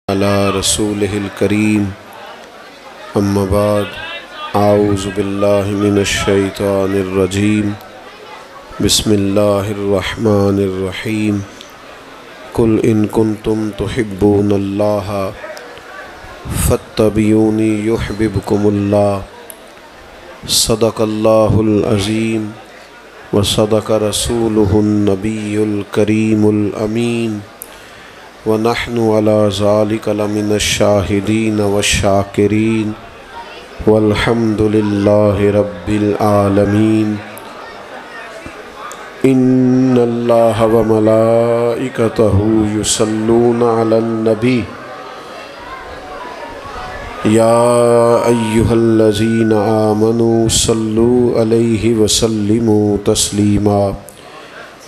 علی رسولہ الکریم اما بعد اعوذ باللہ من الشیطان الرجیم بسم اللہ الرحمن الرحیم قل ان کنتم تحبون اللہ فاتبعونی یحببکم اللہ صدق اللہ العظیم وصدق رسولہ النبی الکریم الامین وَنَحْنُ عَلَى ذَلِكَ لَمِنَ الشَّاهِدِينَ وَالشَّاكِرِينَ وَالْحَمْدُ لِلَّهِ رَبِّ الْعَالَمِينَ إِنَّ اللَّهَ وَمَلَائِكَتَهُ يُصَلُّونَ عَلَى النَّبِيِّ يَا أَيُّهَا الَّذِينَ آمَنُوا صَلُّوا عَلَيْهِ وَسَلِّمُوا تَسْلِيمًا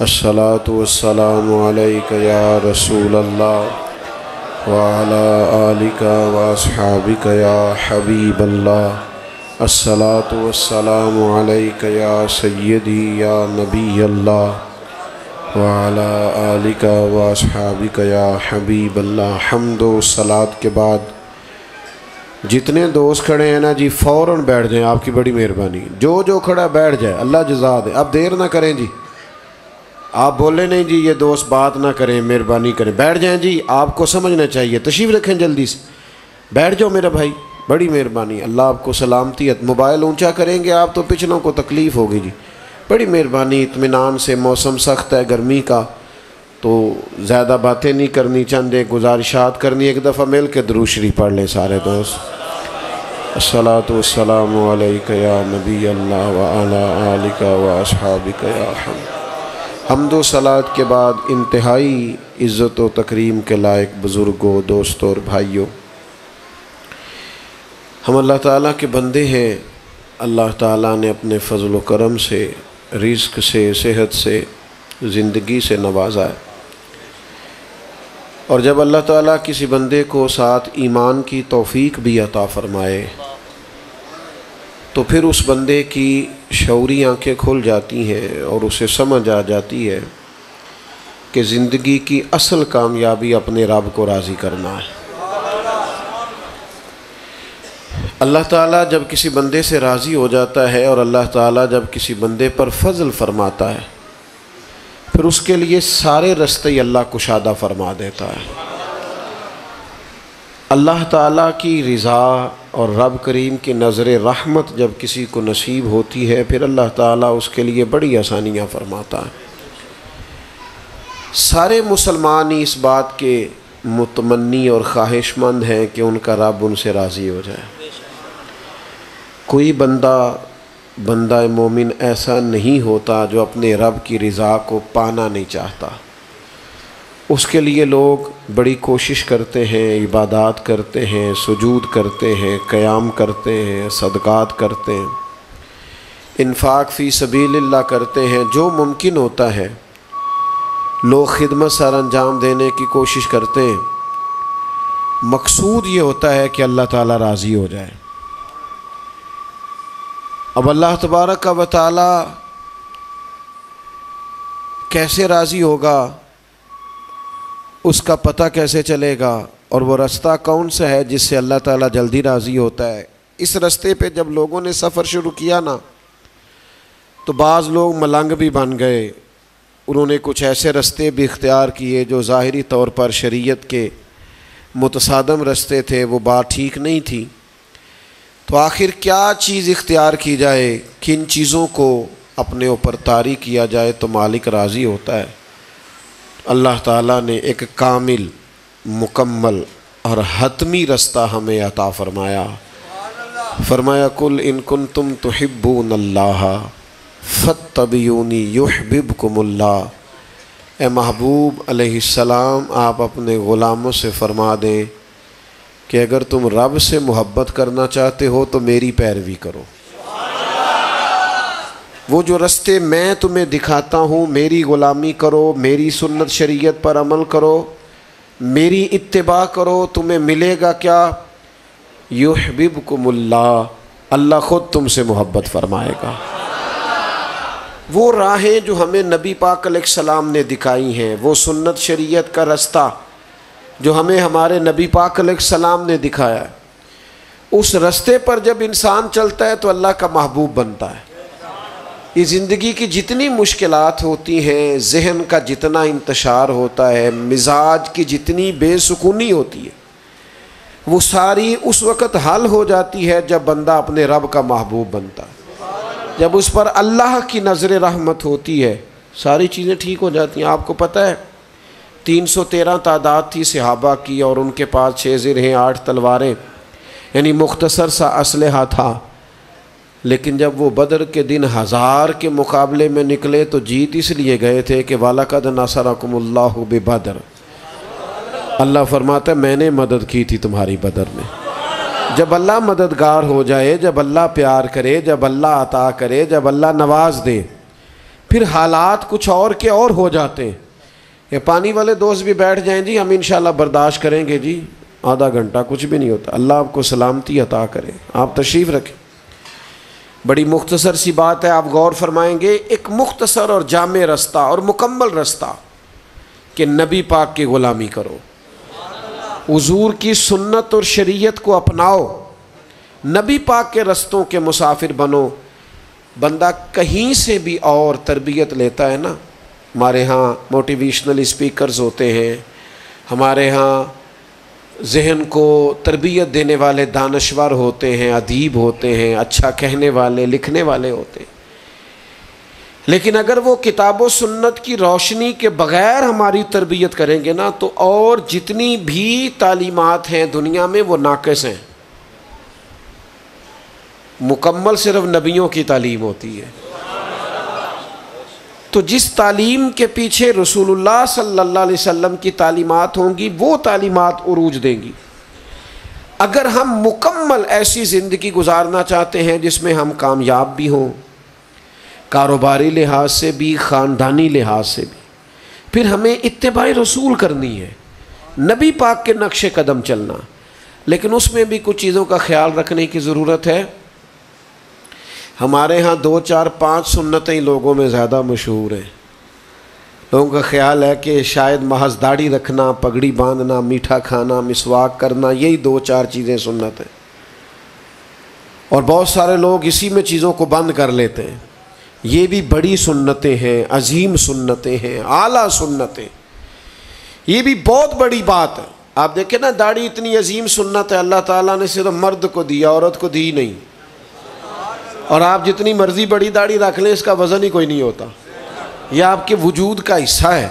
الصلاة والسلام عليك يا رسول الله وعلى آلك وأصحابك يا حبيب الله الصلاة والسلام عليك يا سيدي يا نبي الله وعلى آلك وأصحابك يا حبيب الله حمد و صلاة کے بعد جتنے دوست کھڑے ہیں نا جی فوراً بیٹھ جائیں، آپ کی بڑی مہربانی، جو کھڑا بیٹھ جائے، اللہ جزا دے، اب دیر نہ کریں جی، آپ بولے نہیں جی یہ دوست بات نہ کریں، مہربانی کریں، بیٹھ جائیں جی، آپ کو سمجھنا چاہیے، تشریف رکھیں جلدی سے، بیٹھ جاؤ میرا بھائی، بڑی مہربانی، اللہ آپ کو سلامتی، موبائل اونچا کریں گے آپ تو پچھلوں کو تکلیف ہوگی جی، بڑی مہربانی، اطمینان سے، موسم سخت ہے گرمی کا تو زیادہ باتیں نہیں کرنی، چند ایک گزارشات کرنی، ایک دفعہ مل کے درود شریف پڑھ لیں سارے دوست۔ الصلاۃ والسلام علیک یا نبی اللہ وعلی آلک واصحابک یا حمد و صلاة کے بعد انتہائی عزت و تکریم کے لائق بزرگوں، دوستوں اور بھائیوں، ہم اللہ تعالیٰ کے بندے ہیں، اللہ تعالیٰ نے اپنے فضل و کرم سے، رزق سے، صحت سے، زندگی سے نوازا ہے، اور جب اللہ تعالیٰ کسی بندے کو ساتھ ایمان کی توفیق بھی عطا فرمائے تو پھر اس بندے کی شعوری آنکھیں کھل جاتی ہیں اور اسے سمجھ آ جاتی ہے کہ زندگی کی اصل کامیابی اپنے رب کو راضی کرنا ہے۔ اللہ تعالیٰ جب کسی بندے سے راضی ہو جاتا ہے اور اللہ تعالیٰ جب کسی بندے پر فضل فرماتا ہے پھر اس کے لیے سارے رستے اللہ کشادہ فرما دیتا ہے۔ اللہ تعالیٰ کی رضا اور رب کریم کی نظر رحمت جب کسی کو نصیب ہوتی ہے پھر اللہ تعالیٰ اس کے لیے بڑی آسانیاں فرماتا ہے۔ سارے مسلمان ہی اس بات کے متمنی اور خواہش مند ہیں کہ ان کا رب ان سے راضی ہو جائے۔ کوئی بندہ مومن ایسا نہیں ہوتا جو اپنے رب کی رضا کو پانا نہیں چاہتا، اس کے لیے لوگ بڑی کوشش کرتے ہیں، عبادات کرتے ہیں، سجود کرتے ہیں، قیام کرتے ہیں، صدقات کرتے ہیں، انفاق فی سبیل اللہ کرتے ہیں، جو ممکن ہوتا ہے لوگ خدمت سر انجام دینے کی کوشش کرتے ہیں، مقصود یہ ہوتا ہے کہ اللہ تعالیٰ راضی ہو جائے۔ اب اللہ تبارک و تعالیٰ کیسے راضی ہوگا، اس کا پتہ کیسے چلے گا، اور وہ رستہ کون سا ہے جس سے اللہ تعالیٰ جلدی راضی ہوتا ہے؟ اس رستے پہ جب لوگوں نے سفر شروع کیا نا تو بعض لوگ ملنگ بھی بن گئے، انہوں نے کچھ ایسے رستے بھی اختیار کیے جو ظاہری طور پر شریعت کے متصادم رستے تھے، وہ بات ٹھیک نہیں تھی۔ تو آخر کیا چیز اختیار کی جائے، کن چیزوں کو اپنے اوپر طاری کیا جائے تو مالک راضی ہوتا ہے؟ اللہ تعالیٰ نے ایک کامل، مکمل اور حتمی رستہ ہمیں عطا فرمایا۔ فرمایا قل ان کنتم تحبون اللہ فاتبعونی یحببکم اللہ۔ اے محبوب علیہ السلام، آپ اپنے غلاموں سے فرما دیں کہ اگر تم رب سے محبت کرنا چاہتے ہو تو میری پیروی کرو، وہ جو رستے میں تمہیں دکھاتا ہوں میری غلامی کرو، میری سنت شریعت پر عمل کرو، میری اتباع کرو، تمہیں ملے گا کیا؟ یحببکم اللہ، اللہ خود تم سے محبت فرمائے گا۔ وہ راہیں جو ہمیں نبی پاک علیہ السلام نے دکھائی ہیں، وہ سنت شریعت کا رستہ جو ہمیں ہمارے نبی پاک علیہ السلام نے دکھایا ہے، اس رستے پر جب انسان چلتا ہے تو اللہ کا محبوب بنتا ہے۔ یہ زندگی کی جتنی مشکلات ہوتی ہیں، ذہن کا جتنا انتشار ہوتا ہے، مزاج کی جتنی بے سکونی ہوتی ہے، وہ ساری اس وقت حل ہو جاتی ہے جب بندہ اپنے رب کا محبوب بنتا ہے۔ جب اس پر اللہ کی نظر رحمت ہوتی ہے، ساری چیزیں ٹھیک ہو جاتی ہیں۔ آپ کو پتہ ہے 313 تعداد تھی صحابہ کی، اور ان کے پاس 6 زرہیں 8 تلواریں، یعنی مختصر سا اسلحہ تھا، لیکن جب وہ بدر کے دن 1000 کے مقابلے میں نکلے تو جیت اس لیے گئے تھے کہ وَلَقَدْ نَصَرَكُمُ اللَّهُ بِبَدْرٍ، اللہ فرماتا ہے میں نے مدد کی تھی تمہاری بدر میں۔ جب اللہ مددگار ہو جائے، جب اللہ پیار کرے، جب اللہ عطا کرے، جب اللہ نواز دے، پھر حالات کچھ اور کے اور ہو جاتے ہیں۔ یہ پانی والے دوست بھی بیٹھ جائیں جی ہم انشاءاللہ برداشت کریں گے جی، آدھا گھنٹہ کچھ بھی نہیں ہوتا، اللہ آپ کو سلامتی عطا کرے، آپ تشریف رکھیں۔ بڑی مختصر سی بات ہے، آپ غور فرمائیں گے، ایک مختصر اور جامع رستہ اور مکمل رستہ کہ نبی پاک کی غلامی کرو، حضور کی سنت اور شریعت کو اپناؤ، نبی پاک کے رستوں کے مسافر بنو۔ بندہ کہیں سے بھی اور تربیت لیتا ہے نا، ہمارے ہاں موٹیویشنل اسپیکرز ہوتے ہیں، ہمارے ہاں ذہن کو تربیت دینے والے دانشور ہوتے ہیں، ادیب ہوتے ہیں، اچھا کہنے والے لکھنے والے ہوتے ہیں، لیکن اگر وہ کتاب و سنت کی روشنی کے بغیر ہماری تربیت کریں گے نا تو اور جتنی بھی تعلیمات ہیں دنیا میں وہ ناقص ہیں۔ مکمل صرف نبیوں کی تعلیم ہوتی ہے۔ تو جس تعلیم کے پیچھے رسول اللہ صلی اللہ علیہ وسلم کی تعلیمات ہوں گی وہ تعلیمات عروج دیں گی۔ اگر ہم مکمل ایسی زندگی گزارنا چاہتے ہیں جس میں ہم کامیاب بھی ہوں، کاروباری لحاظ سے بھی، خاندانی لحاظ سے بھی، پھر ہمیں اتباع رسول کرنی ہے، نبی پاک کے نقش قدم چلنا۔ لیکن اس میں بھی کچھ چیزوں کا خیال رکھنے کی ضرورت ہے۔ ہمارے ہاں 2 4 5 سنتیں لوگوں میں زیادہ مشہور ہیں۔ لوگوں کا خیال ہے کہ شاید محض داڑھی رکھنا، پگڑی باندھنا، میٹھا کھانا، مسواک کرنا، یہی 2 4 چیزیں سنت ہیں، اور بہت سارے لوگ اسی میں چیزوں کو بند کر لیتے ہیں۔ یہ بھی بڑی سنتیں ہیں، عظیم سنتیں ہیں، اعلیٰ سنتیں، یہ بھی بہت بڑی بات ہے۔ آپ دیکھیں نا، داڑھی اتنی عظیم سنت ہے، اللہ تعالیٰ نے صرف مرد کو دی، عورت کو دی نہیں۔ اور آپ جتنی مرضی بڑی داڑھی رکھ لیں اس کا وزن ہی کوئی نہیں ہوتا، یہ آپ کے وجود کا حصہ ہے۔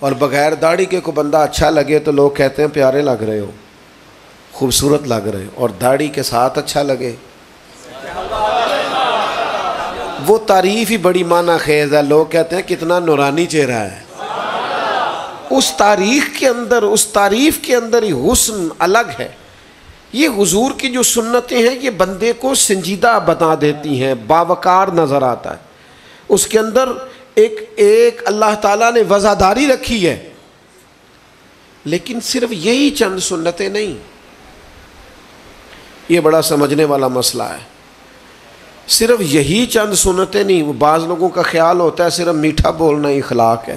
اور بغیر داڑھی کے کوئی بندہ اچھا لگے تو لوگ کہتے ہیں پیارے لگ رہے ہو، خوبصورت لگ رہے ہو، اور داڑھی کے ساتھ اچھا لگے وہ تعریف ہی بڑی معنی خیز ہے۔ لوگ کہتے ہیں کتنا نورانی چہرہ ہے، اس تاریخ کے اندر، اس تعریف کے اندر ہی حسن الگ ہے۔ یہ حضور کی جو سنتیں ہیں یہ بندے کو سنجیدہ بنا دیتی ہیں، باوقار نظر آتا ہے، اس کے اندر ایک اللہ تعالیٰ نے وزاداری رکھی ہے۔ لیکن صرف یہی چند سنتیں نہیں، یہ بڑا سمجھنے والا مسئلہ ہے۔ صرف یہی چند سنتیں نہیں، بعض لوگوں کا خیال ہوتا ہے صرف میٹھا بولنا ہی اخلاق ہے۔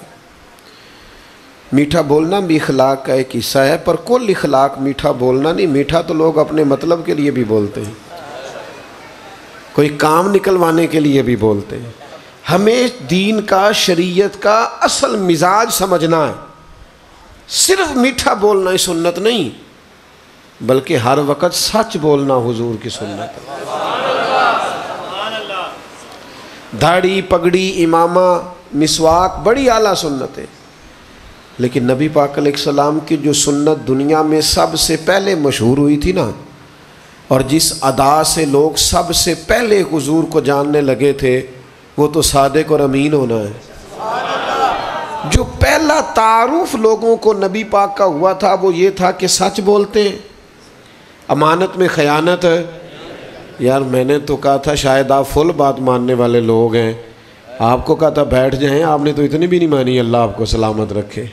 میٹھا بولنا بھی اخلاق کا ایک حصہ ہے، پر کل اخلاق میٹھا بولنا نہیں۔ میٹھا تو لوگ اپنے مطلب کے لیے بھی بولتے ہیں، کوئی کام نکلوانے کے لیے بھی بولتے ہیں۔ ہمیں دین کا، شریعت کا اصل مزاج سمجھنا ہے۔ صرف میٹھا بولنا ہی سنت نہیں، بلکہ ہر وقت سچ بولنا حضور کی سنت ہے۔ داڑھی، پگڑی، امامہ، مسواک بڑی اعلیٰ سنت ہے، لیکن نبی پاک علیہ السلام کی جو سنت دنیا میں سب سے پہلے مشہور ہوئی تھی نا، اور جس ادا سے لوگ سب سے پہلے حضور کو جاننے لگے تھے، وہ تو صادق اور امین ہونا ہے۔ جو پہلا تعارف لوگوں کو نبی پاک کا ہوا تھا وہ یہ تھا کہ سچ بولتے ہیں، امانت میں خیانت ہے۔ یار میں نے تو کہا تھا شاید آپ فل بات ماننے والے لوگ ہیں، آپ کو کہا تھا بیٹھ جائیں، آپ نے تو اتنی بھی نہیں مانی، اللہ آپ کو سلامت رکھے۔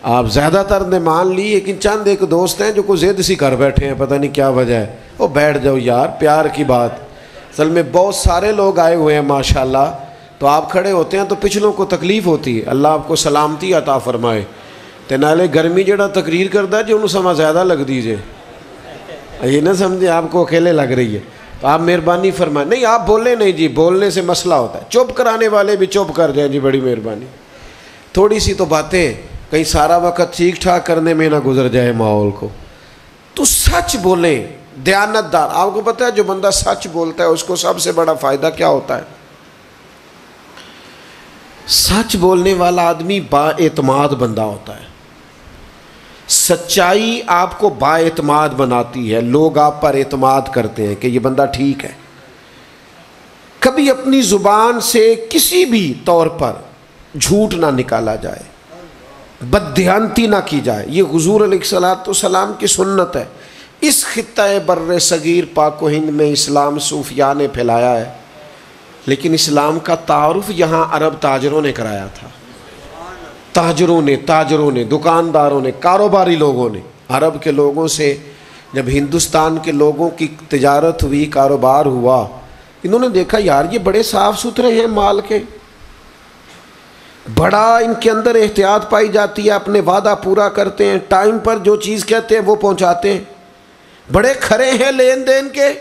آپ زیادہ تر نے مان لی، لیکن چند ایک دوست ہیں جو کوئی ضد سی کر بیٹھے ہیں، پتہ نہیں کیا وجہ ہے۔ وہ بیٹھ جاؤ یار، پیار کی بات۔ اصل میں بہت سارے لوگ آئے ہوئے ہیں ماشاءاللہ، تو آپ کھڑے ہوتے ہیں تو پچھلوں کو تکلیف ہوتی ہے، اللہ آپ کو سلامتی عطا فرمائے۔ تے نالے گرمی جڑا تقریر کرتا ہے جو انہوں سما زیادہ لگ دیجئے، یہ نہ سمجھے آپ کو اکیلے لگ رہی ہے، تو آپ مہربانی فرمائیں. نہیں آپ بولیں نہیں جی، بولنے سے مسئلہ ہوتا ہے. چپ کرانے والے بھی چپ کر جائیں جی، بڑی مہربانی. تھوڑی سی تو باتیں، کہیں سارا وقت ٹھیک ٹھاک کرنے میں نہ گزر جائے ماحول کو. تو سچ بولیں، دیانت دار. آپ کو پتہ ہے جو بندہ سچ بولتا ہے اس کو سب سے بڑا فائدہ کیا ہوتا ہے؟ سچ بولنے والا آدمی با اعتماد بندہ ہوتا ہے. سچائی آپ کو با اعتماد بناتی ہے، لوگ آپ پر اعتماد کرتے ہیں کہ یہ بندہ ٹھیک ہے. کبھی اپنی زبان سے کسی بھی طور پر جھوٹ نہ نکالا جائے، بددھیانتی نہ کی جائے. یہ حضور علیہ السلام کی سنت ہے. اس خطہ بر صغیر پاک و ہند میں اسلام صوفیاء نے پھیلایا ہے، لیکن اسلام کا تعارف یہاں عرب تاجروں نے کرایا تھا. تاجروں نے دکانداروں نے، کاروباری لوگوں نے. عرب کے لوگوں سے جب ہندوستان کے لوگوں کی تجارت ہوئی، کاروبار ہوا، انہوں نے دیکھا یار یہ بڑے صاف ستھرے ہیں مال کے، بڑا ان کے اندر احتیاط پائی جاتی ہے، اپنے وعدہ پورا کرتے ہیں، ٹائم پر جو چیز کہتے ہیں وہ پہنچاتے ہیں، بڑے کھرے ہیں لین دین کے.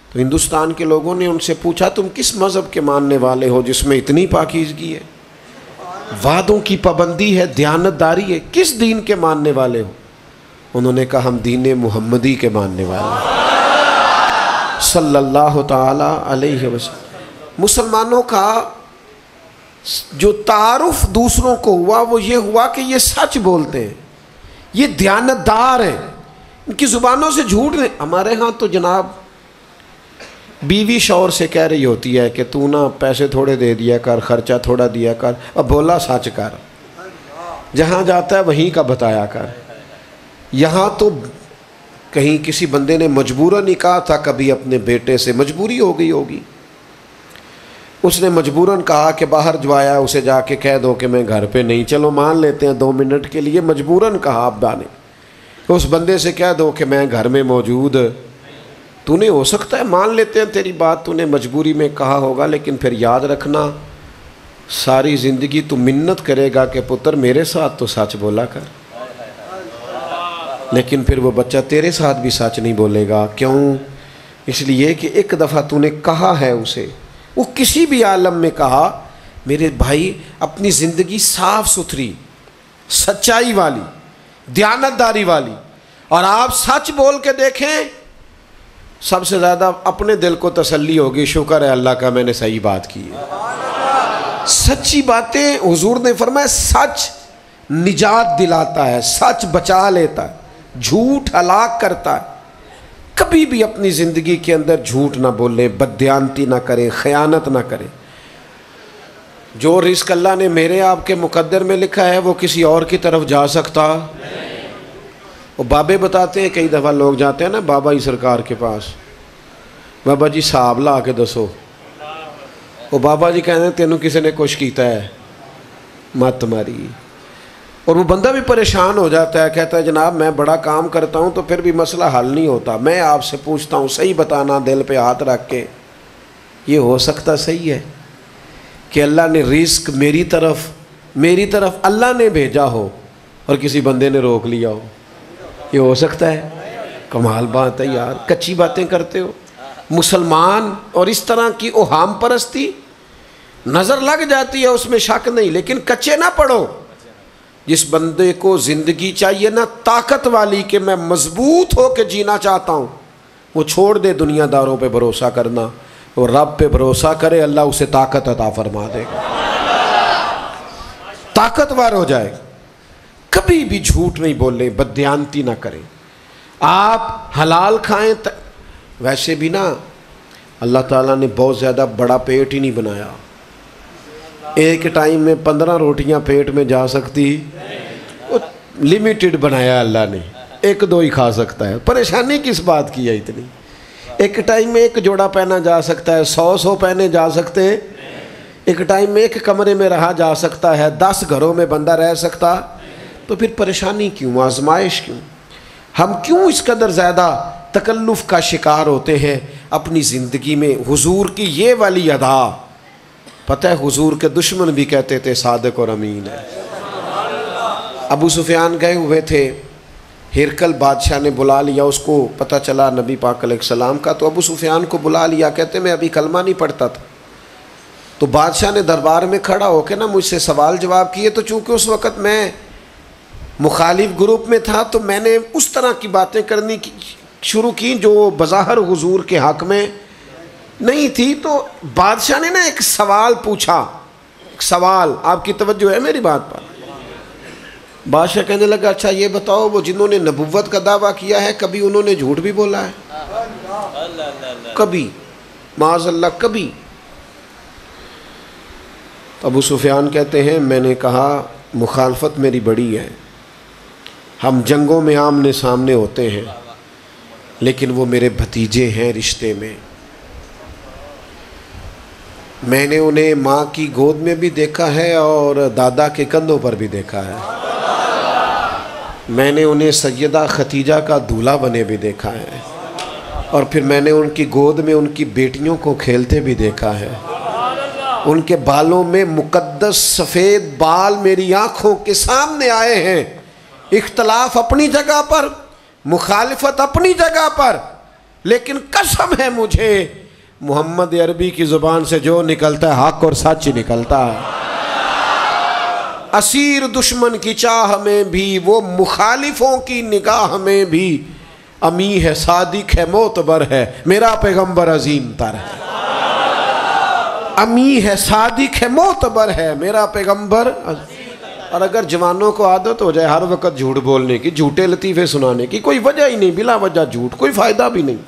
تو ہندوستان کے لوگوں نے ان سے پوچھا تم کس مذہب کے ماننے والے ہو جس میں اتنی پاکیزگی ہے، وعدوں کی پابندی ہے، دیانت داری ہے، کس دین کے ماننے والے ہو؟ انہوں نے کہا ہم دین محمدی کے ماننے والے ہیں صلی اللہ تعالی علیہ وسلم. مسلمانوں کا جو تعارف دوسروں کو ہوا وہ یہ ہوا کہ یہ سچ بولتے ہیں، یہ دیانت دار ہیں، ان کی زبانوں سے جھوٹ نہیں. ہمارے ہاں تو جناب بیوی شوہر سے کہہ رہی ہوتی ہے کہ تو نہ پیسے تھوڑے دے دیا کر، خرچہ تھوڑا دیا کر، اب بولا سچ کر، جہاں جاتا ہے وہیں کا بتایا کر. یہاں تو کہیں کسی بندے نے مجبوراً ہی کہا تھا، کبھی اپنے بیٹے سے مجبوری ہو گئی ہوگی، اس نے مجبوراً کہا کہ باہر جو آیا اسے جا کے کہہ دو کہ میں گھر پہ نہیں. چلو مان لیتے ہیں 2 منٹ کے لیے مجبوراً کہا ابا نے، اس بندے سے کہہ دو کہ میں گھر میں موجود. تو نے ہو سکتا ہے مان لیتے ہیں تیری بات، تو نے مجبوری میں کہا ہوگا، لیکن پھر یاد رکھنا ساری زندگی تو منت کرے گا کہ پتر میرے ساتھ تو سچ بولا کر، لیکن پھر وہ بچہ تیرے ساتھ بھی سچ نہیں بولے گا. کیوں؟ اس لیے کہ ایک دفعہ تو نے کہا ہے اسے، وہ کسی بھی عالم میں کہا میرے بھائی اپنی زندگی صاف ستھری، سچائی والی، دیانت داری والی، اور آپ سچ بول کے دیکھیں، سب سے زیادہ اپنے دل کو تسلی ہوگی، شکر ہے اللہ کا میں نے صحیح بات کی ہے. سچی باتیں حضور نے فرمایا سچ نجات دلاتا ہے، سچ بچا لیتا ہے، جھوٹ ہلاک کرتا ہے. کبھی بھی اپنی زندگی کے اندر جھوٹ نہ بولیں، بددیانتی نہ کریں، خیانت نہ کریں. جو رزق اللہ نے میرے آپ کے مقدر میں لکھا ہے وہ کسی اور کی طرف جا سکتا. وہ بابے بتاتے ہیں، کئی دفعہ لوگ جاتے ہیں نا بابا ہی سرکار کے پاس، بابا جی صاحب لا کے دسو. وہ بابا جی کہتے ہیں تینوں کسی نے کچھ کیتا ہے مت تمہاری. اور وہ بندہ بھی پریشان ہو جاتا ہے، کہتا ہے جناب میں بڑا کام کرتا ہوں تو پھر بھی مسئلہ حل نہیں ہوتا، میں آپ سے پوچھتا ہوں صحیح بتانا دل پہ ہاتھ رکھ کے، یہ ہو سکتا صحیح ہے کہ اللہ نے رزق میری طرف اللہ نے بھیجا ہو اور کسی بندے نے روک لیا ہو؟ یہ ہو سکتا ہے؟ کمال بات ہے یار، کچی باتیں کرتے ہو مسلمان. اور اس طرح کی اوہام پرستی نظر لگ جاتی ہے، اس میں شک نہیں، لیکن کچے نہ پڑو. جس بندے کو زندگی چاہیے نا طاقت والی کہ میں مضبوط ہو کے جینا چاہتا ہوں، وہ چھوڑ دے دنیا داروں پہ بھروسہ کرنا، وہ رب پہ بھروسہ کرے، اللہ اسے طاقت عطا فرما دے گا، طاقتور ہو جائے. کبھی بھی جھوٹ نہیں بولیں، بددیانتی نہ کریں. آپ حلال کھائیں. ویسے بھی نا اللہ تعالیٰ نے بہت زیادہ بڑا پیٹ ہی نہیں بنایا، ایک ٹائم میں 15 روٹیاں پیٹ میں جا سکتی، لمیٹڈ بنایا اللہ نے، 1-2 ہی کھا سکتا ہے. پریشانی کس بات کی ہے اتنی؟ ایک ٹائم میں 1 جوڑا پہنا جا سکتا ہے، 100 پہنے جا سکتے ہیں. ایک ٹائم میں 1 کمرے میں رہا جا سکتا ہے، 10 گھروں میں بندہ رہ سکتا. تو پھر پریشانی کیوں، آزمائش کیوں؟ ہم کیوں اس قدر زیادہ تکلف کا شکار ہوتے ہیں اپنی زندگی میں؟ حضور کی یہ والی ادا، پتہ ہے حضور کے دشمن بھی کہتے تھے صادق اور امین ہے. ابو سفیان گئے ہوئے تھے، ہرقل بادشاہ نے بلا لیا، اس کو پتہ چلا نبی پاک علیہ السلام کا، تو ابو سفیان کو بلا لیا، کہتے میں ابھی کلمہ نہیں پڑھتا تھا، تو بادشاہ نے دربار میں کھڑا ہو کے نا مجھ سے سوال جواب کیے، تو چونکہ اس وقت میں مخالف گروپ میں تھا تو میں نے اس طرح کی باتیں کرنی شروع کی جو بظاہر حضور کے حق میں نہیں تھی، تو بادشاہ نے نا ایک سوال پوچھا، ایک سوال، آپ کی توجہ ہے میری بات پر؟ بادشاہ کہنے لگا اچھا یہ بتاؤ وہ جنہوں نے نبوت کا دعویٰ کیا ہے کبھی انہوں نے جھوٹ بھی بولا ہے؟ کبھی؟ معاذ اللہ کبھی؟ ابو سفیان کہتے ہیں میں نے کہا مخالفت میری بڑی ہے، ہم جنگوں میں آمنے سامنے ہوتے ہیں، لیکن وہ میرے بھتیجے ہیں رشتے میں نے انہیں ماں کی گود میں بھی دیکھا ہے اور دادا کے کندھوں پر بھی دیکھا ہے، میں نے انہیں سیدہ ختیجہ کا دولہا بنے بھی دیکھا ہے، اور پھر میں نے ان کی گود میں ان کی بیٹیوں کو کھیلتے بھی دیکھا ہے، ان کے بالوں میں مقدس سفید بال میری آنکھوں کے سامنے آئے ہیں۔ اختلاف اپنی جگہ پر، مخالفت اپنی جگہ پر، لیکن قسم ہے مجھے محمد عربی کی زبان سے جو نکلتا ہے حق اور سچ نکلتا ہے۔ اسیر دشمن کی چاہ میں بھی، وہ مخالفوں کی نگاہ میں بھی، امی ہے صادق ہے معتبر ہے، میرا پیغمبر عظیم تر ہے۔ امی ہے صادق ہے معتبر ہے، میرا پیغمبر۔ اور اگر جوانوں کو عادت ہو جائے ہر وقت جھوٹ بولنے کی، جھوٹے لطیفے سنانے کی، کوئی وجہ ہی نہیں، بلا وجہ جھوٹ، کوئی فائدہ بھی نہیں،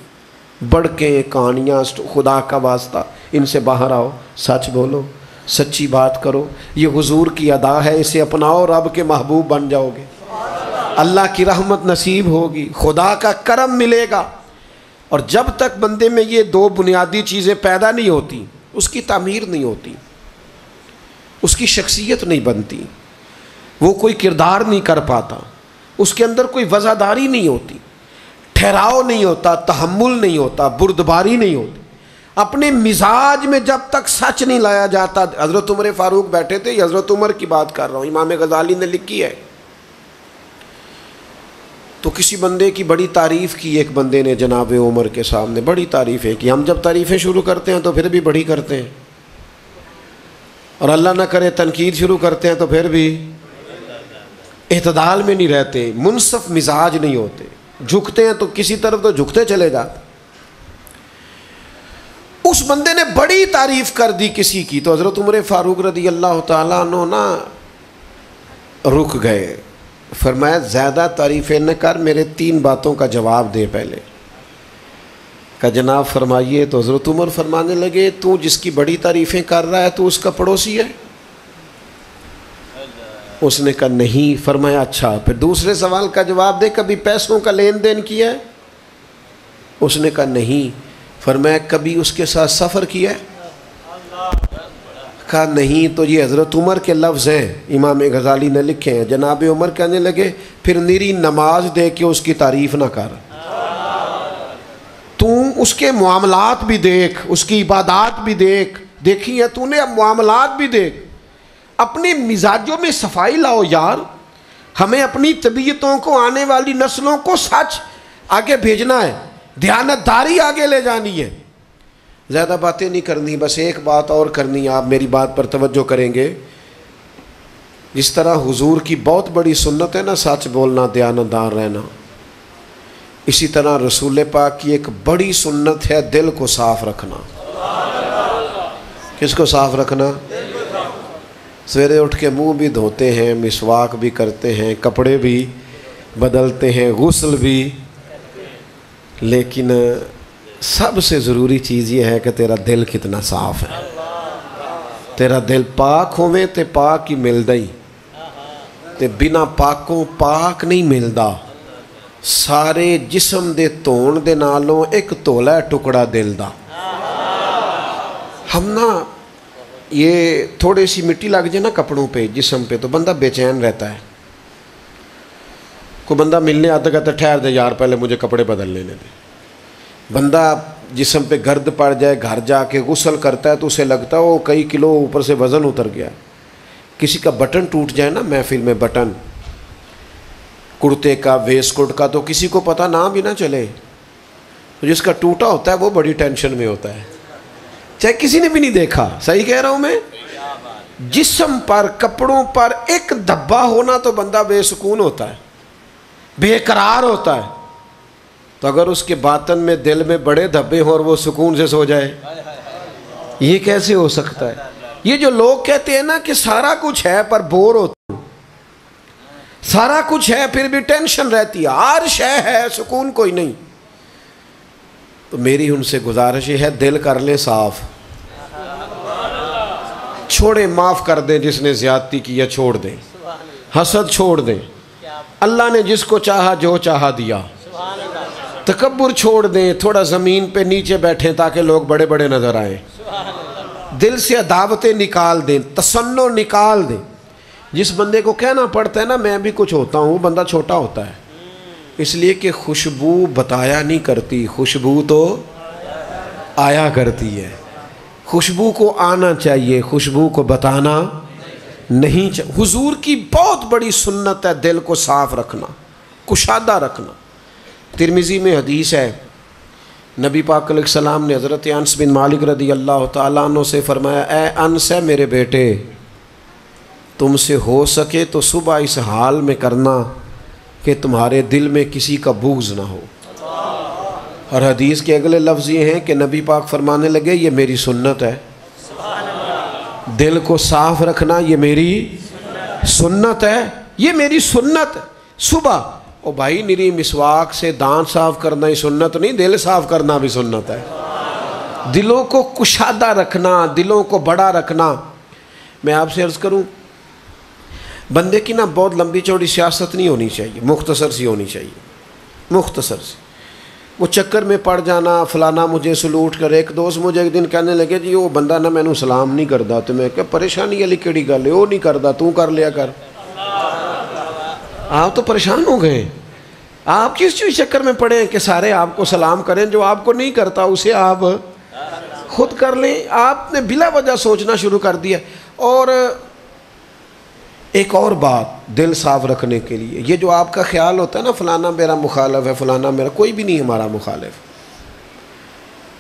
بڑکیں کہانیاں، خدا کا واسطہ ان سے باہر آؤ، سچ بولو، سچی بات کرو، یہ حضور کی ادا ہے، اسے اپناؤ، رب کے محبوب بن جاؤ گے، اللہ کی رحمت نصیب ہوگی، خدا کا کرم ملے گا۔ اور جب تک بندے میں یہ دو بنیادی چیزیں پیدا نہیں ہوتی اس کی تعمیر نہیں ہوتی، اس کی شخصیت نہیں بنتی، وہ کوئی کردار نہیں کر پاتا، اس کے اندر کوئی وزاداری نہیں ہوتی، ٹھہراؤ نہیں ہوتا، تحمل نہیں ہوتا، بردباری نہیں ہوتی۔ اپنے مزاج میں جب تک سچ نہیں لایا جاتا، حضرت عمر فاروق بیٹھے تھے، یہ حضرت عمر کی بات کر رہا ہوں، امام غزالی نے لکھی ہے، تو کسی بندے کی بڑی تعریف کی ایک بندے نے جناب عمر کے سامنے، بڑی تعریفیں کی۔ ہم جب تعریفیں شروع کرتے ہیں تو پھر بھی بڑی کرتے ہیں، اور اللہ نہ کرے تنقید شروع کرتے ہیں تو پھر بھی اعتدال میں نہیں رہتے، منصف مزاج نہیں ہوتے، جھکتے ہیں تو کسی طرف تو جھکتے چلے جاتے۔ اس بندے نے بڑی تعریف کر دی کسی کی، تو حضرت عمر فاروق رضی اللہ تعالیٰ عنہ نا رک گئے، فرمایا زیادہ تعریفیں نہ کر، میرے 3 باتوں کا جواب دے پہلے۔ کہ جناب فرمائیے، تو حضرت عمر فرمانے لگے تو جس کی بڑی تعریفیں کر رہا ہے تو اس کا پڑوسی ہے؟ اس نے کہا نہیں۔ فرمایا اچھا، پھر دوسرے سوال کا جواب دے، کبھی پیسوں کا لین دین کیا ہے؟ اس نے کہا نہیں۔ فرمایا کبھی اس کے ساتھ سفر کیا ہے؟ کہا نہیں۔ تو یہ حضرت عمر کے لفظ ہیں، امام غزالی نے لکھے ہیں۔ جناب عمر کہنے لگے پھر نیری نماز دے کے اس کی تعریف نہ کر، تو اس کے معاملات بھی دیکھ، اس کی عبادات بھی دیکھ، دیکھی ہے تو نے، اب معاملات بھی دیکھ، اپنے مزاجوں میں صفائی لاؤ یار۔ ہمیں اپنی طبیعتوں کو، آنے والی نسلوں کو سچ آگے بھیجنا ہے، دیانتداری آگے لے جانی ہے۔ زیادہ باتیں نہیں کرنی، بس ایک بات اور کرنی ہے، آپ میری بات پر توجہ کریں گے۔ جس طرح حضور کی بہت بڑی سنت ہے نا سچ بولنا، دیانتدار رہنا، اسی طرح رسول پاک کی ایک بڑی سنت ہے دل کو صاف رکھنا۔ کس کو صاف رکھنا؟ سویرے اٹھ کے منہ بھی دھوتے ہیں، مسواک بھی کرتے ہیں، کپڑے بھی بدلتے ہیں، غسل بھی، لیکن سب سے ضروری چیز یہ ہے کہ تیرا دل کتنا صاف ہے۔ تیرا دل پاک ہوئے تے پاک ہی ملدا ہی، تے بنا پاکوں پاک نہیں ملدا۔ سارے جسم دے دھون دے نالوں ایک تولا ہے ٹکڑا دل دا۔ ہم نا یہ تھوڑی سی مٹی لگ جائے نا کپڑوں پہ، جسم پہ، تو بندہ بے چین رہتا ہے۔ کوئی بندہ ملنے آتا کہتا ٹھہر دے یار پہلے مجھے کپڑے بدل لینے دے۔ بندہ جسم پہ گرد پڑ جائے، گھر جا کے غسل کرتا ہے تو اسے لگتا ہے وہ کئی کلو اوپر سے وزن اتر گیا۔ کسی کا بٹن ٹوٹ جائے نا محفل میں بٹن، کرتے کا، ویسٹ کوٹ کا تو کسی کو پتہ نہ بھی نہ چلے، تو جس کا ٹوٹا ہوتا ہے وہ بڑی ٹینشن میں ہوتا ہے، چاہے کسی نے بھی نہیں دیکھا۔ صحیح کہہ رہا ہوں میں؟ جسم پر، کپڑوں پر ایک دھبا ہونا تو بندہ بے سکون ہوتا ہے، بے قرار ہوتا ہے، تو اگر اس کے باطن میں، دل میں بڑے دھبے ہوں اور وہ سکون سے سو جائے، یہ کیسے ہو سکتا ہے؟ یہ جو لوگ کہتے ہیں نا کہ سارا کچھ ہے پر بور ہوتا ہوں، سارا کچھ ہے پھر بھی ٹینشن رہتی ہے، ہر شے ہے سکون کوئی نہیں، تو میری ان سے گزارش ہے دل کر لیں صاف، چھوڑیں، معاف کر دیں جس نے زیادتی کی ہے، چھوڑ دیں، حسد چھوڑ دیں، اللہ نے جس کو چاہا جو چاہا دیا، تکبر چھوڑ دیں، تھوڑا زمین پہ نیچے بیٹھیں تاکہ لوگ بڑے بڑے نظر آئیں، دل سے عداوتیں نکال دیں، تصنع نکال دیں۔ جس بندے کو کہنا پڑتا ہے نا میں بھی کچھ ہوتا ہوں، بندہ چھوٹا ہوتا ہے، اس لیے کہ خوشبو بتایا نہیں کرتی، خوشبو تو آیا کرتی ہے، خوشبو کو آنا چاہیے، خوشبو کو بتانا نہیں چاہیے۔ حضور کی بہت بڑی سنت ہے دل کو صاف رکھنا، کشادہ رکھنا۔ ترمذی میں حدیث ہے، نبی پاک علیہ السلام نے حضرت انس بن مالک رضی اللہ تعالیٰ عنہ سے فرمایا، اے انس ہے میرے بیٹے، تم سے ہو سکے تو صبح اس حال میں کرنا کہ تمہارے دل میں کسی کا بغض نہ ہو۔ اور حدیث کے اگلے لفظ یہ ہیں کہ نبی پاک فرمانے لگے یہ میری سنت ہے، دل کو صاف رکھنا یہ میری سنت ہے، یہ میری سنت۔ صبح او بھائی نری مسواک سے دانت صاف کرنا ہی سنت نہیں، دل صاف کرنا بھی سنت ہے، دلوں کو کشادہ رکھنا، دلوں کو بڑا رکھنا۔ میں آپ سے عرض کروں، بندے کی نا بہت لمبی چوڑی سیاست نہیں ہونی چاہیے، مختصر سی ہونی چاہیے، مختصر سی۔ وہ چکر میں پڑ جانا فلانا مجھے سلوٹ کرے۔ ایک دوست مجھے ایک دن کہنے لگے جی وہ بندہ نہ مینوں سلام نہیں کردا، تو میں کہ پریشانی والی کیڑی گل ہے، وہ نہیں کردا تو کر لیا کر۔ آپ تو پریشان ہو گئے، آپ کس چیز چکر میں پڑے ہیں کہ سارے آپ کو سلام کریں، جو آپ کو نہیں کرتا اسے آپ خود کر لیں۔ آپ نے بلا وجہ سوچنا شروع کر دیا۔ اور ایک اور بات دل صاف رکھنے کے لیے، یہ جو آپ کا خیال ہوتا ہے نا فلانا میرا مخالف ہے، فلانا میرا، کوئی بھی نہیں ہمارا مخالف،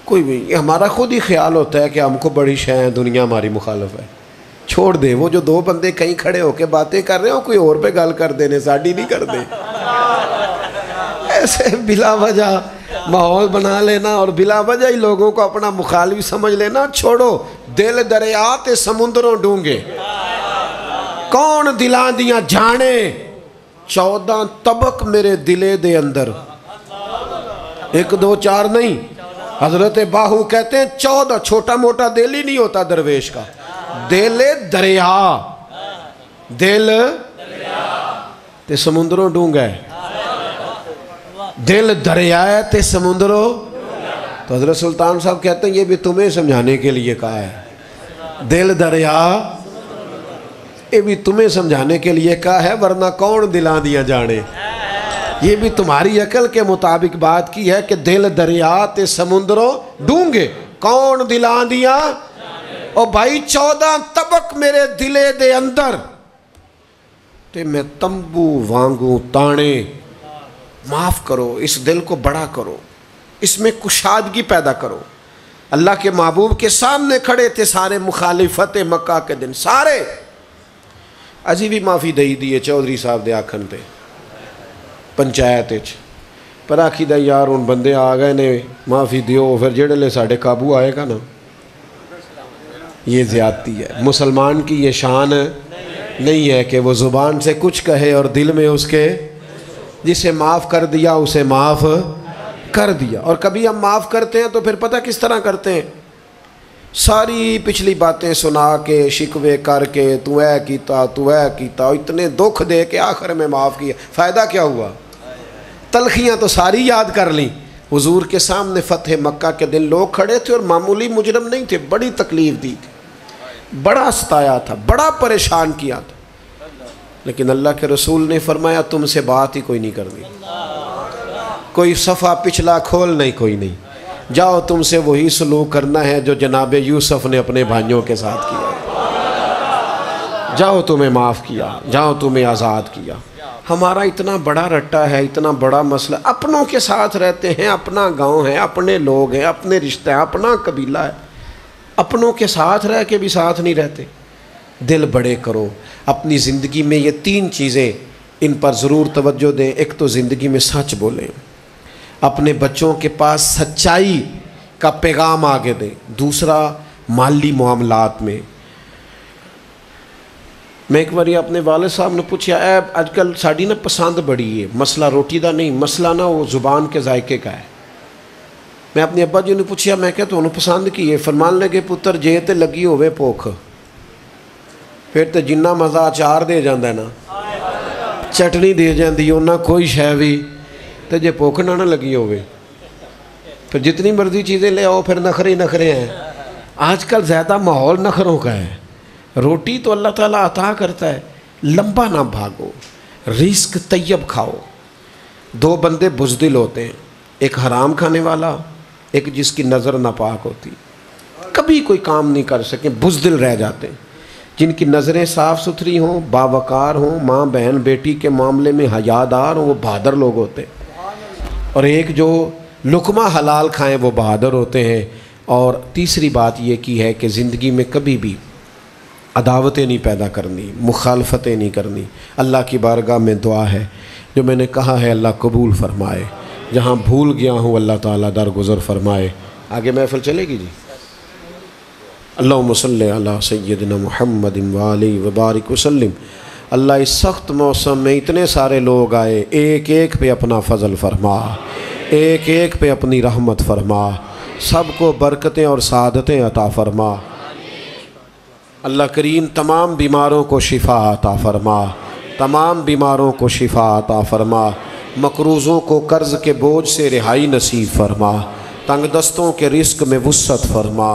کوئی بھی، یہ ہمارا خود ہی خیال ہوتا ہے کہ ہم کو بڑی شے ہے، دنیا ہماری مخالف ہے۔ چھوڑ دے، وہ جو دو بندے کہیں کھڑے ہو کے باتیں کر رہے ہو کوئی اور پہ گل کر دینے، ساڑی نہیں کر دے، ایسے بلا وجہ ماحول بنا لینا اور بلا وجہ ہی لوگوں کو اپنا مخالف سمجھ لینا۔ چھوڑو، دل دریا تے سمندروں ڈونگے، کون دلاں دیاں جانے، 14 طبق میرے دلے دے اندر، 1 2 4 نہیں، حضرت باہو کہتے ہیں 14، چھوٹا موٹا دل ہی نہیں ہوتا درویش کا، دل دریا، دل تے سمندروں ڈونگا ہے، دل دریا ہے تے سمندروں۔ تو حضرت سلطان صاحب کہتے ہیں یہ بھی تمہیں سمجھانے کے لیے کہا ہے، دل دریا یہ بھی تمہیں سمجھانے کے لیے کہا ہے، ورنہ کون دلاں دیاں جانے، یہ بھی تمہاری عقل کے مطابق بات کی ہے کہ دل دریا تے سمندروں ڈونگے، کون دلاں دیاں، او بھائی 14 طبق میرے دلے دے اندر تے میں تمبو وانگوں تانے۔ معاف کرو، اس دل کو بڑا کرو، اس میں کشادگی پیدا کرو۔ اللہ کے محبوب کے سامنے کھڑے تھے سارے مخالفت مکہ کے دن، سارے، اجی بھی معافی دئی دیئے چودھری صاحب دے آکھن تے پنچایت اچ، پر آکھی دا یار ان بندے آ گئے نے معافی دیو، پھر جڑے لے ساڑھے قابو آئے گا نا، یہ زیادتی ہے۔ مسلمان کی یہ شان نہیں ہے کہ وہ زبان سے کچھ کہے اور دل میں اس کے، جسے معاف کر دیا اسے معاف کر دیا۔ اور کبھی ہم معاف کرتے ہیں تو پھر پتہ کس طرح کرتے ہیں، ساری پچھلی باتیں سنا کے، شکوے کر کے، تو اے کیتا تو اے کیتا، اتنے دکھ دے کے آخر میں معاف کیا، فائدہ کیا ہوا؟ تلخیاں تو ساری یاد کر لیں۔ حضور کے سامنے فتح مکہ کے دن لوگ کھڑے تھے اور معمولی مجرم نہیں تھے، بڑی تکلیف دی تھی، بڑا ستایا تھا، بڑا پریشان کیا تھا، لیکن اللہ کے رسول نے فرمایا تم سے بات ہی کوئی نہیں کرنی، کوئی صفحہ پچھلا کھول نہیں، کوئی نہیں، جاؤ تم سے وہی سلوک کرنا ہے جو جناب یوسف نے اپنے بھائیوں کے ساتھ کیا، جاؤ تمہیں معاف کیا، جاؤ تمہیں آزاد کیا۔ ہمارا اتنا بڑا رٹا ہے، اتنا بڑا مسئلہ، اپنوں کے ساتھ رہتے ہیں، اپنا گاؤں ہے، اپنے لوگ ہیں، اپنے رشتے ہیں، اپنا قبیلہ ہے، اپنوں کے ساتھ رہ کے بھی ساتھ نہیں رہتے۔ دل بڑے کرو اپنی زندگی میں، یہ 3 چیزیں ان پر ضرور توجہ دیں۔ ایک تو زندگی میں سچ بولیں، اپنے بچوں کے پاس سچائی کا پیغام آگے دیں۔ دوسرا مالی معاملات میں، میں ایک بار اپنے والد صاحب نے پوچھا، اے اج کل ساڑی نا پسند بڑی ہے، مسئلہ روٹی دا نہیں، مسئلہ نا وہ زبان کے ذائقے کا ہے۔ میں اپنے ابا جی نے پوچھا، میں کہا تو انہوں پسند کی ہے؟ فرمان لگے پتر جے تے لگی ہوئے بھوک پھر تے جنہ مزہ اچار دے جاندہ ہے نا، چٹنی دے جاندی ہے، نہ کوئی شے بھی، تے جے بھوک نہ لگی ہوئے پھر جتنی مرضی چیزیں لے آؤ پھر نخرے ہیں۔ آج کل زیادہ ماحول نخروں کا ہے۔ روٹی تو اللہ تعالیٰ عطا کرتا ہے، لمبا نہ بھاگو، رزق طیب کھاؤ۔ 2 بندے بزدل ہوتے ہیں، ایک حرام کھانے والا، ایک جس کی نظر ناپاک ہوتی، کبھی کوئی کام نہیں کر سکیں، بزدل رہ جاتے ہیں۔ جن کی نظریں صاف ستھری ہوں، باوقار ہوں، ماں بہن بیٹی کے معاملے میں حیادار ہوں، وہ بہادر لوگ ہوتے ہیں۔ اور ایک جو لقمہ حلال کھائیں وہ بہادر ہوتے ہیں۔ اور تیسری بات یہ کی ہے کہ زندگی میں کبھی بھی عداوتیں نہیں پیدا کرنی، مخالفتیں نہیں کرنی۔ اللہ کی بارگاہ میں دعا ہے، جو میں نے کہا ہے اللہ قبول فرمائے، جہاں بھول گیا ہوں اللہ تعالیٰ درگزر فرمائے۔ آگے محفل چلے گی جی؟ اللہم صلی علی سیدنا محمد وآلہ وبارک وسلم۔ اللہ اس سخت موسم میں اتنے سارے لوگ آئے، ایک ایک پہ اپنا فضل فرما، ایک ایک پہ اپنی رحمت فرما، سب کو برکتیں اور سعادتیں عطا فرما۔ اللہ کریم تمام بیماروں کو شفا عطا فرما، تمام بیماروں کو شفا عطا فرما، مقروضوں کو قرض کے بوجھ سے رہائی نصیب فرما، تنگ دستوں کے رزق میں وسعت فرما،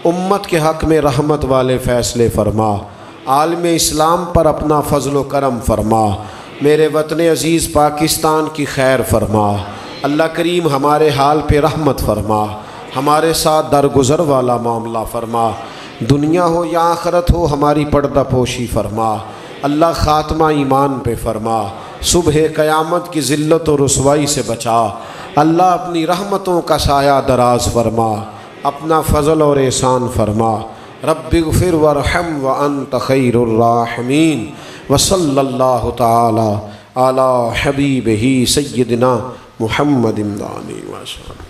امت کے حق میں رحمت والے فیصلے فرما، عالم اسلام پر اپنا فضل و کرم فرما، میرے وطن عزیز پاکستان کی خیر فرما۔ اللہ کریم ہمارے حال پہ رحمت فرما، ہمارے ساتھ درگزر والا معاملہ فرما، دنیا ہو یا آخرت ہو ہماری پردہ پوشی فرما۔ اللہ خاتمہ ایمان پہ فرما، صبح قیامت کی ذلت و رسوائی سے بچا۔ اللہ اپنی رحمتوں کا سایہ دراز فرما، اپنا فضل اور احسان فرما۔ رب اغفر وارحم وانت خیر الراحمین، وصلی اللہ تعالی علی حبیبہ سیدنا محمد علیہ وسلم۔